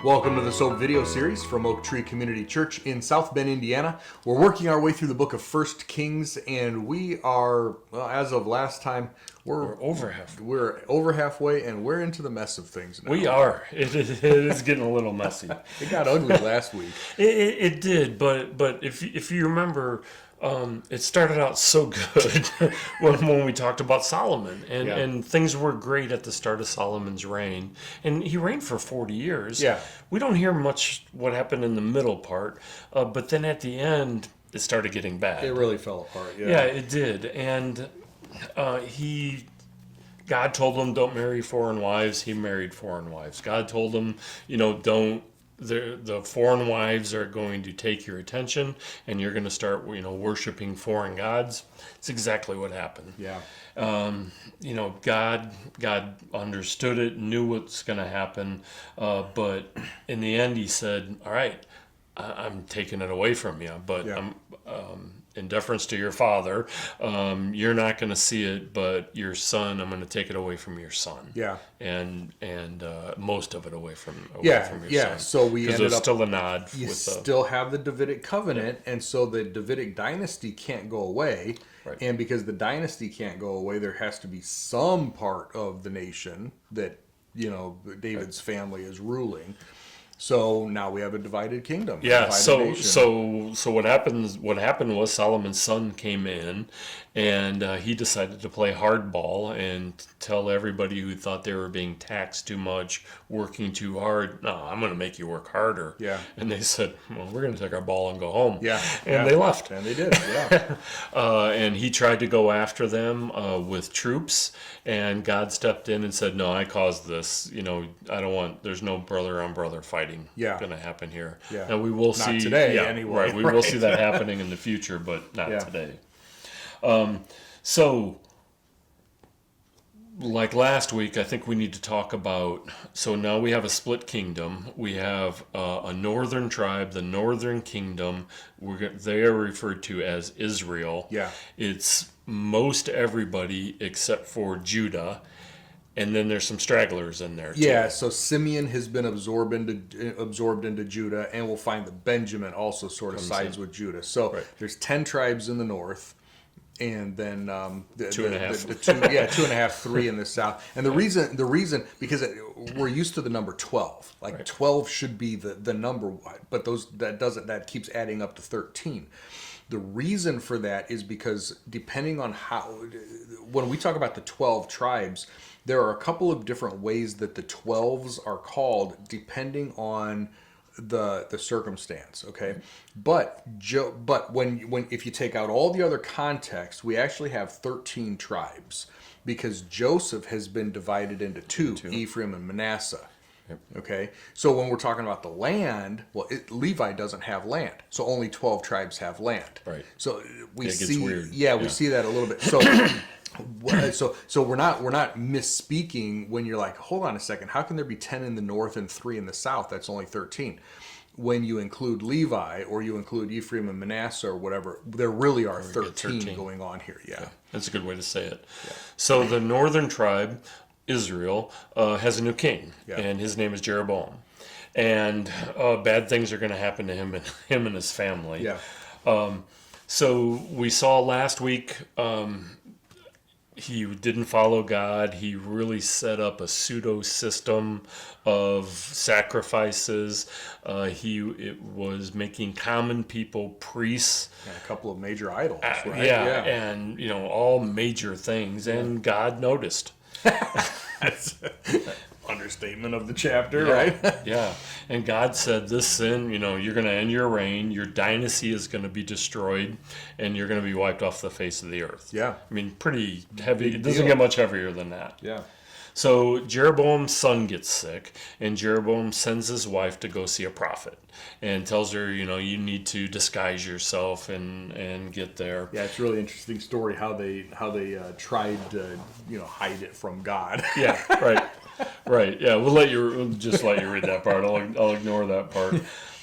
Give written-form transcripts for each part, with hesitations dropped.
Welcome to the S.O.A.P video series from Oak Tree Community Church in South Bend, Indiana. We're working our way through the book of 1 Kings, and we are, well, as of last time, we're over halfway. We're over halfway, and we're into the mess of things now. We are. It is getting a little messy. It got ugly last week. It did, but if you remember, it started out so good when we talked about Solomon, and things were great at the start of Solomon's reign, and he reigned for 40 years. Yeah. We don't hear much what happened in the middle part, but then at the end, it started getting bad. It really fell apart. Yeah, it did, and God told him don't marry foreign wives. He married foreign wives. God told him, don't. The foreign wives are going to take your attention, and you're going to start, worshiping foreign gods. It's exactly what happened. Yeah. God understood it, knew what's going to happen, but in the end, He said, "All right, I'm taking it away from you, but I'm." In deference to your father, you're not going to see it, but your son, I'm going to take it away from your son. Yeah. And most of it away from your son. Yeah. So we ended up still a nod. You still have the Davidic covenant, and so the Davidic dynasty can't go away. Right. And because the dynasty can't go away, there has to be some part of the nation that David's family is ruling. So now we have a divided kingdom. Yeah. So what happened was Solomon's son came in, and he decided to play hardball and tell everybody who thought they were being taxed too much, working too hard, "No, I'm going to make you work harder." Yeah. And they said, "Well, we're going to take our ball and go home." Yeah. And they left. And they did. Yeah. And he tried to go after them with troops, and God stepped in and said, "No, I caused this. I don't want. There's no brother on brother fighting going to happen here." Yeah. And we will see not today anyway. Right. We will see that happening in the future, but not today. So, like last week, I think we need to talk about. So now we have a split kingdom. We have a northern tribe, the northern kingdom. They are referred to as Israel. Yeah. It's most everybody except for Judah. And then there's some stragglers in there too. Yeah, so Simeon has been absorbed into Judah, and we'll find that Benjamin also sort of sides with Judah. So there's 10 tribes in the north, and then two and a half, 3 in the south. And the reason because we're used to the number 12. Like 12 should be the number, but that keeps adding up to 13. The reason for that is because depending on when we talk about the 12 tribes, there are a couple of different ways that the 12s are called depending on the circumstance, okay? But when if you take out all the other context, we actually have 13 tribes because Joseph has been divided into two. Ephraim and Manasseh. Yep. Okay, so when we're talking about the land, Levi doesn't have land, so only 12 tribes have land. Right. So we see, weird. We see that a little bit. So we're not misspeaking when you're like, hold on a second, how can there be 10 in the north and 3 in the south? That's only 13. When you include Levi or you include Ephraim and Manasseh or whatever, there really are 13 going on here. Yeah, that's a good way to say it. Yeah. So the northern tribe, Israel, has a new king, and his name is Jeroboam. And bad things are going to happen to him and his family. Yeah. So we saw last week he didn't follow God. He really set up a pseudo system of sacrifices. It was making common people priests. And a couple of major idols, right? And all major things. And God noticed. That's understatement of the chapter, right? Yeah. And God said, this sin, you're going to end your reign, your dynasty is going to be destroyed, and you're going to be wiped off the face of the earth. Yeah. I mean, pretty heavy. It doesn't get much heavier than that. Yeah. So Jeroboam's son gets sick, and Jeroboam sends his wife to go see a prophet and tells her, you need to disguise yourself and get there. Yeah, it's a really interesting story how they tried to hide it from God. Yeah, right. Yeah, we'll just let you read that part. I'll ignore that part.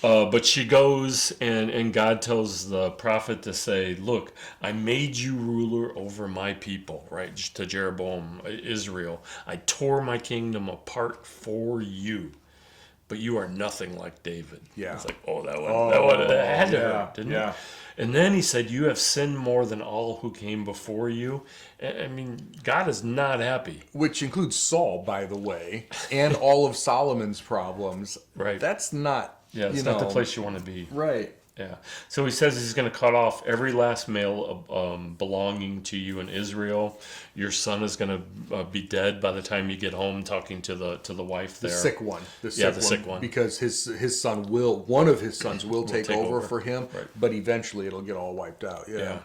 But she goes, and God tells the prophet to say, look, I made you ruler over my people, right? To Jeroboam, Israel. I tore my kingdom apart for you. but you are nothing like David. Yeah. It's like, that had to hurt, didn't yeah. it? And then he said, you have sinned more than all who came before you. I mean, God is not happy. Which includes Saul, by the way, and all of Solomon's problems. Right. That's not, Yeah, it's not the place you want to be. Right. Yeah. So he says he's going to cut off every last male belonging to you in Israel. Your son is going to be dead by the time you get home. Talking to the wife there. The sick one. The sick one. Because his son one of his sons will take over for him, right. but eventually it'll get all wiped out. Yeah.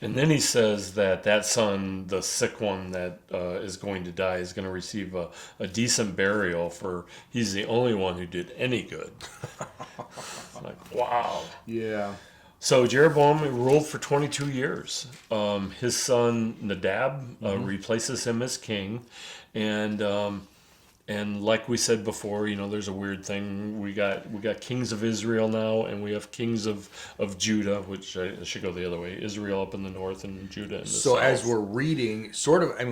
And then he says that son, the sick one that is going to die, is going to receive a decent burial, for he's the only one who did any good. Like, wow. Yeah. So Jeroboam ruled for 22 years. His son Nadab replaces him as king, and like we said before, there's a weird thing. We got kings of Israel now, and we have kings of Judah, which I should go the other way. Israel up in the north and Judah in the south. So as we're reading,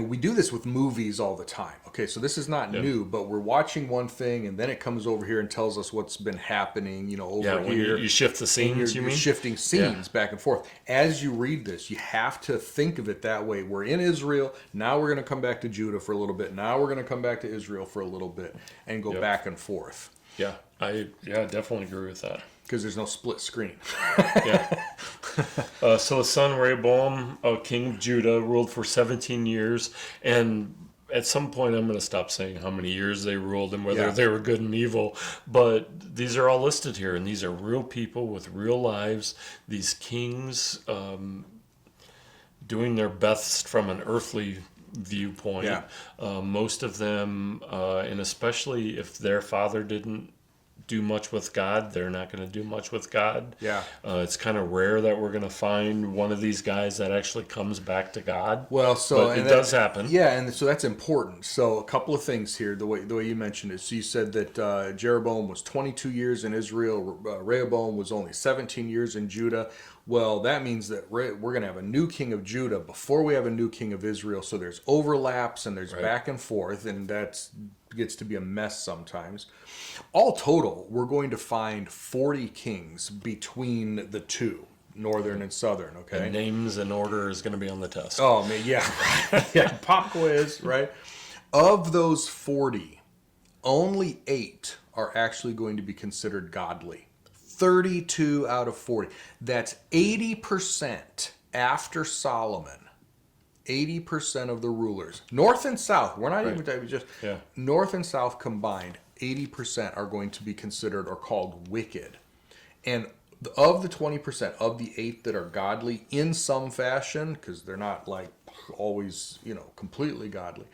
we do this with movies all the time. Okay, so this is not new, but we're watching one thing, and then it comes over here and tells us what's been happening, over when here. You shift the scenes, You're shifting scenes back and forth. As you read this, you have to think of it that way. We're in Israel, now we're going to come back to Judah for a little bit. Now we're going to come back to Israel for a little bit and go back and forth. Yeah, I definitely agree with that. Because there's no split screen. So the son Rehoboam, king of Judah, ruled for 17 years. And at some point I'm going to stop saying how many years they ruled and whether they were good and evil. But these are all listed here. And these are real people with real lives. These kings doing their best from an earthly viewpoint. Most of them, and especially if their father didn't do much with God, they're not going to do much with God. It's kind of rare that we're going to find one of these guys that actually comes back to God. Well, but it does happen. Yeah, and so that's important. So a couple of things here, the way you mentioned it. So you said that Jeroboam was 22 years in Israel, Rehoboam was only 17 years in Judah. Well, that means that we're going to have a new king of Judah before we have a new king of Israel. So there's overlaps and there's back and forth, and that gets to be a mess sometimes. All total, we're going to find 40 kings between the two, northern and southern. Okay, and names and order is going to be on the test. Oh man, yeah, pop quiz, right? Of those 40, only 8 are actually going to be considered godly. 32 out of 40. That's 80% after Solomon. 80% of the rulers, north and south. We're not even just north and south combined. 80% are going to be considered or called wicked, and of the 20% of the 8 that are godly in some fashion, because they're not like always completely godly,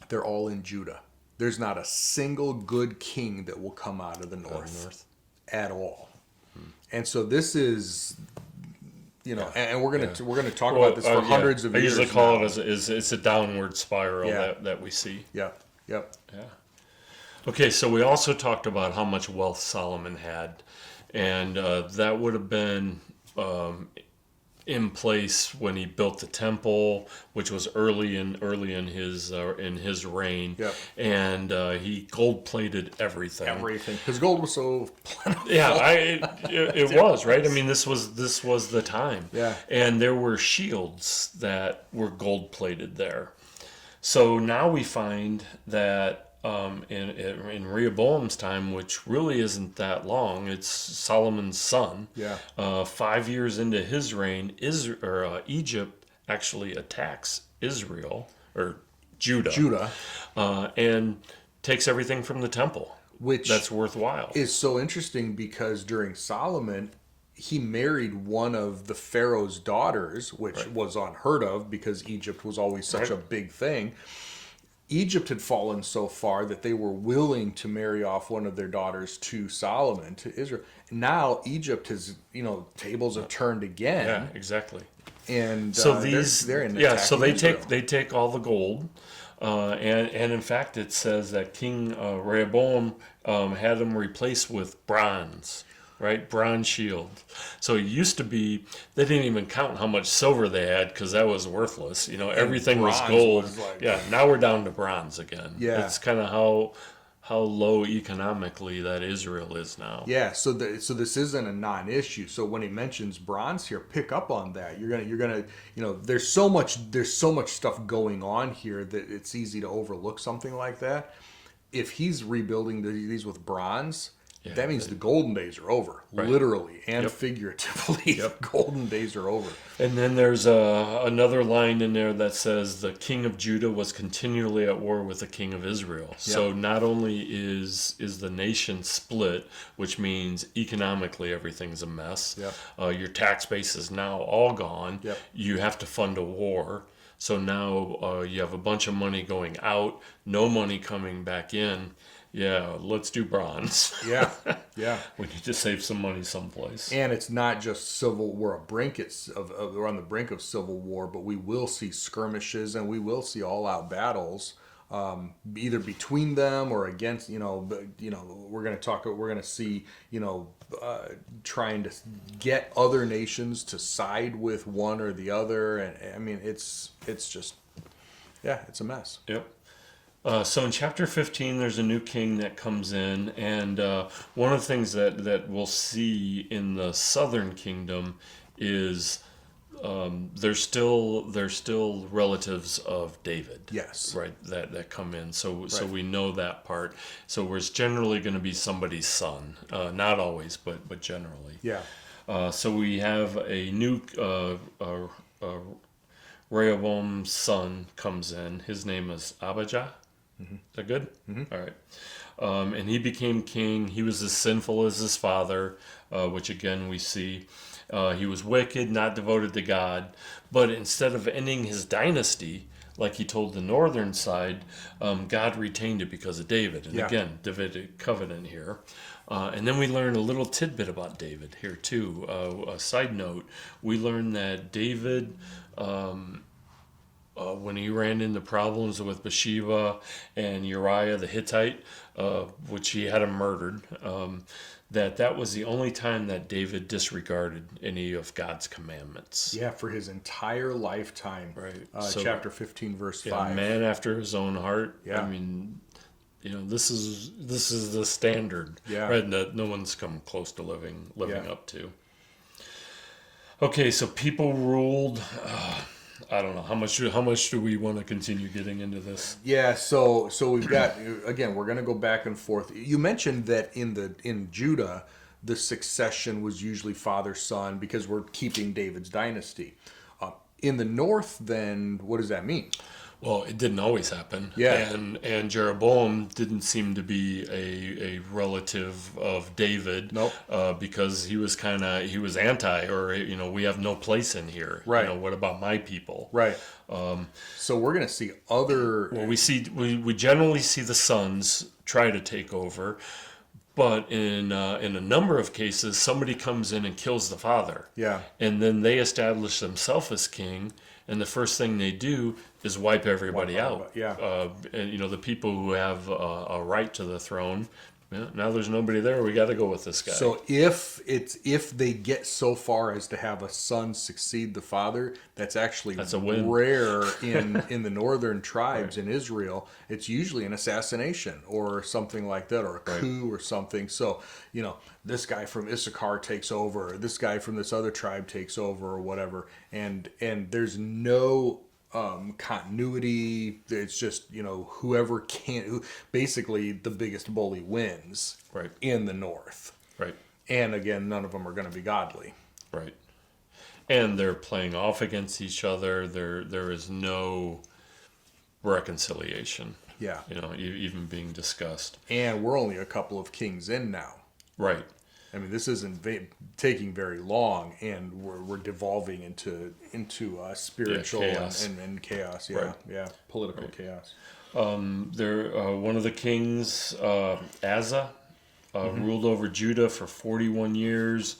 they're all in Judah. There's not a single good king that will come out of the north. At all. And so this is, and we're gonna talk about this for hundreds of years. I usually call it as it's a downward spiral that we see. Yep. Yeah. Okay, so we also talked about how much wealth Solomon had, and that would have been in place when he built the temple, which was early in his reign. Yep. And he gold plated everything. Because gold was so plentiful. It was, right? I mean, this was the time. Yeah. And there were shields that were gold plated there. So now we find that in Rehoboam's time, which really isn't that long, it's Solomon's son. 5 years into his reign, Egypt actually attacks Israel or Judah, and takes everything from the temple, which that's worthwhile. Is so interesting because during Solomon, he married one of the Pharaoh's daughters, which was unheard of because Egypt was always such a big thing. Egypt had fallen so far that they were willing to marry off one of their daughters to Solomon, to Israel. Now Egypt has, tables have turned again. Yeah, exactly. And so they're in so Israel. they take all the gold, and in fact it says that King Rehoboam had them replaced with bronze. Right, bronze shield. So it used to be they didn't even count how much silver they had because that was worthless. Everything was gold. Now we're down to bronze again. Yeah, it's kind of how low economically that Israel is now. Yeah, so this isn't a non-issue. So when he mentions bronze here, pick up on that. You're gonna there's so much stuff going on here that it's easy to overlook something like that. If he's rebuilding these with bronze, that means the golden days are over, literally and figuratively. Golden days are over. And then there's another line in there that says the king of Judah was continually at war with the king of Israel. So not only is the nation split, which means economically everything's a mess. Your tax base is now all gone. You have to fund a war. So now you have a bunch of money going out, no money coming back in. Yeah, let's do bronze. Yeah. We need to save some money someplace. And it's not just civil. We're on the brink of civil war, but we will see skirmishes and we will see all-out battles, either between them or against. We're going to see trying to get other nations to side with one or the other, and I mean it's just it's a mess. Yep. So in chapter 15, there's a new king that comes in, and one of the things that we'll see in the southern kingdom is they're still relatives of David. Yes. Right. That come in. So we know that part. So it's generally going to be somebody's son. Not always, but generally. Yeah. So we have a new Rehoboam's son comes in. His name is Abijah. Is that good? All right. And he became king. He was as sinful as his father, which again we see. He was wicked, not devoted to God. But instead of ending his dynasty, like he told the northern side, God retained it because of David. And again, Davidic covenant here. And then we learn a little tidbit about David here too. A side note, we learn that David... when he ran into problems with Bathsheba and Uriah the Hittite, which he had him murdered, that was the only time that David disregarded any of God's commandments. Yeah, for his entire lifetime. Right. Chapter 15, verse 5. Man after his own heart. Yeah. I mean, this is the standard. Yeah. Right, that no one's come close to living up to. Okay, so people ruled. I don't know how much do we want to continue getting into this? Yeah, so we've got, again, we're going to go back and forth. You mentioned that in Judah the succession was usually father son because we're keeping David's dynasty. In the north, then what does that mean? Well, it didn't always happen. Yeah. And Jeroboam didn't seem to be a relative of David. Nope. Because he was anti, or we have no place in here. Right. What about my people? Right. So we're going to see other. Well, we generally see the sons try to take over, but in a number of cases, somebody comes in and kills the father. Yeah. And then they establish themselves as king. And the first thing they do is wipe everybody out. Yeah. And the people who have a right to the throne, now there's nobody there. We got to go with this guy. So if they get so far as to have a son succeed the father, that's a win. Rare in the northern tribes in Israel. It's usually an assassination or something like that, or a coup or something. So this guy from Issachar takes over, or this guy from this other tribe takes over, or whatever, and there's no continuity. It's just whoever can, basically the biggest bully wins. Right. In the north. Right. And again, none of them are going to be godly. Right. And they're playing off against each other. There is no reconciliation. Yeah. Even being discussed. And we're only a couple of kings in now. Right. I mean, this isn't taking very long, and we're devolving into spiritual chaos. And chaos. Yeah, Right. Yeah, political chaos. One of the kings, Asa, ruled over Judah for 41 years.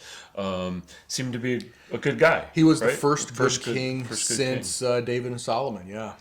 Seemed to be a good guy. He was right? the first good king good since David and Solomon. Yeah.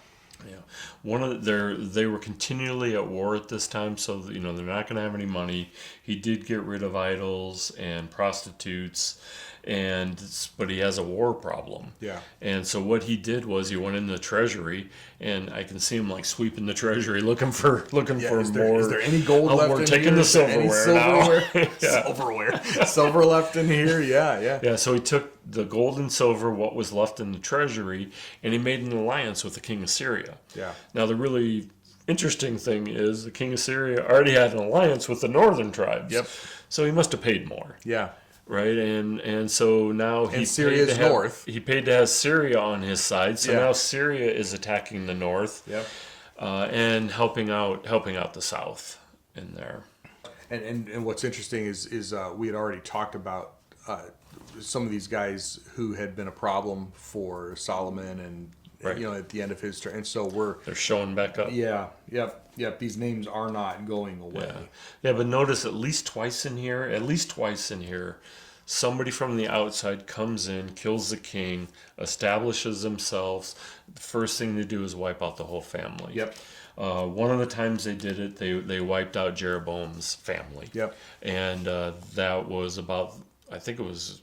Yeah, they were continually at war at this time, so they're not going to have any money. He did get rid of idols and prostitutes, but he has a war problem. Yeah. And so what he did was he went in the treasury, and I can see him like sweeping the treasury, looking for more. Is there any gold Oh, left we're in taking here? the Is there any silverware now. Yeah. Silverware. Silver left in here? Yeah. Yeah, so he took the gold and silver, what was left in the treasury, and he made an alliance with the king of Syria. Yeah. Now, the really interesting thing is the king of Syria already had an alliance with the northern tribes. Yep. So he must have paid more. Yeah. Right, and so now he Syria's north. He paid to have Syria on his side. So Yeah. now Syria is attacking the north, Yep. and helping out the south in there. And what's interesting is we had already talked about some of these guys who had been a problem for Solomon, and Right. at the end of his term, and so They're showing back up. yep. These names are not going away. Yeah, but notice at least twice in here, somebody from the outside comes in, kills the king, establishes themselves. The first thing they do is wipe out the whole family. Yep. One of the times they did it, they wiped out Jeroboam's family. Yep. And that was about, I think it was,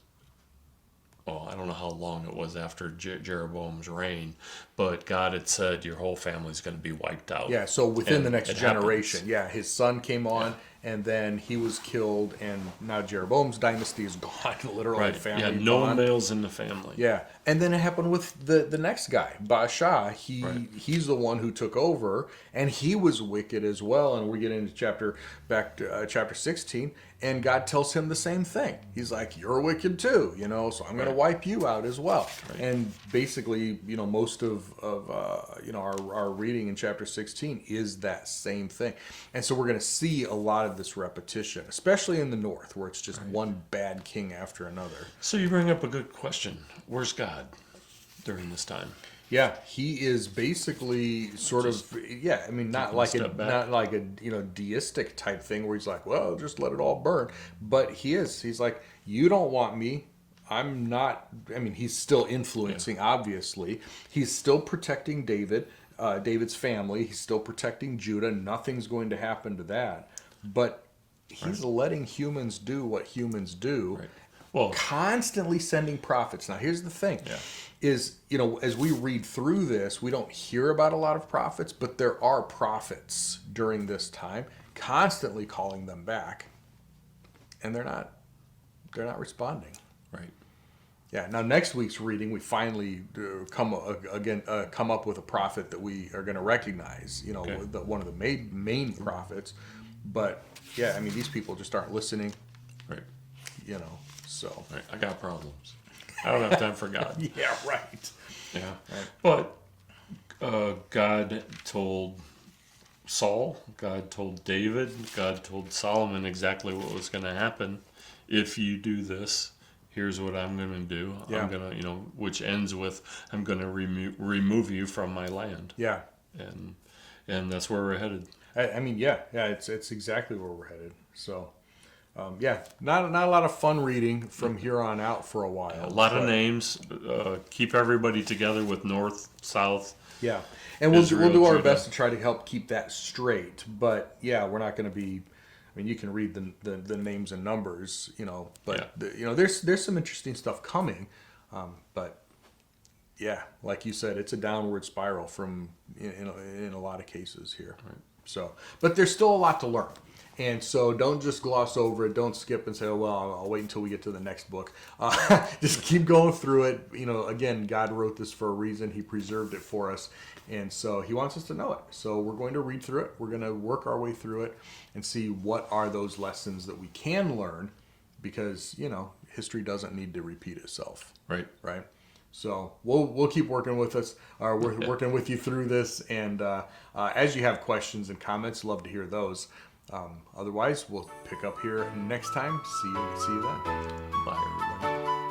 I don't know how long it was after Jeroboam's reign, but God had said your whole family's going to be wiped out. Yeah, so within And the next it generation, happens. his son came on, and then he was killed, and now Jeroboam's dynasty is gone, literally. Right. Family Yeah, no gone. males in the family. Yeah, and then it happened with the next guy, Baasha. He's the one who took over, and he was wicked as well. And we get into chapter 16, and God tells him the same thing. He's like, "You're wicked too, so I'm going to wipe you out as well." Right. And basically, most of our reading in chapter 16 is that same thing. And so we're going to see a lot of this repetition, especially in the north, where it's just one bad king after another. So you bring up a good question. Where's God during this time? Yeah, he is basically sort of not like a deistic type thing where he's like, well, just let it all burn. But he's like, you don't want me. I'm not. I mean, he's still influencing. Obviously, he's still protecting David's family. He's still protecting Judah. Nothing's going to happen to that. But he's letting humans do what humans do. Right. Well, Constantly sending prophets. Now, here's the thing. Is, as we read through this, we don't hear about a lot of prophets, but there are prophets during this time constantly calling them back, and they're not responding. right. Yeah. Now, next week's reading, we finally come up with a prophet that we are going to recognize. One of the main prophets. But yeah, I mean, these people just aren't listening. Right. So. Right. I got problems. I don't have time for God. Yeah. Right. Yeah. Right. But God told Saul, God told David, God told Solomon exactly what was going to happen. If you do this, here's what I'm going to do. Yeah. I'm going to, which ends with, I'm going to remove you from my land. Yeah. And that's where we're headed. It's exactly where we're headed. So, not a lot of fun reading from here on out for a while. A lot of names. Keep everybody together with north, south. Yeah, and we'll do our Judah. best to try to help keep that straight. But yeah, we're not going to be. I mean, you can read the names and numbers, But there's some interesting stuff coming. But yeah, like you said, it's a downward spiral from in a lot of cases here. Right. So, but there's still a lot to learn. And so don't just gloss over it. Don't skip and say, oh, well, I'll wait until we get to the next book. Just keep going through it. Again, God wrote this for a reason. He preserved it for us. And so he wants us to know it. So we're going to read through it. We're going to work our way through it and see what are those lessons that we can learn, because, history doesn't need to repeat itself. Right. Right. So we'll keep working with us. We're working with you through this. And as you have questions and comments, love to hear those. Otherwise, we'll pick up here next time. See you then. Bye, everybody.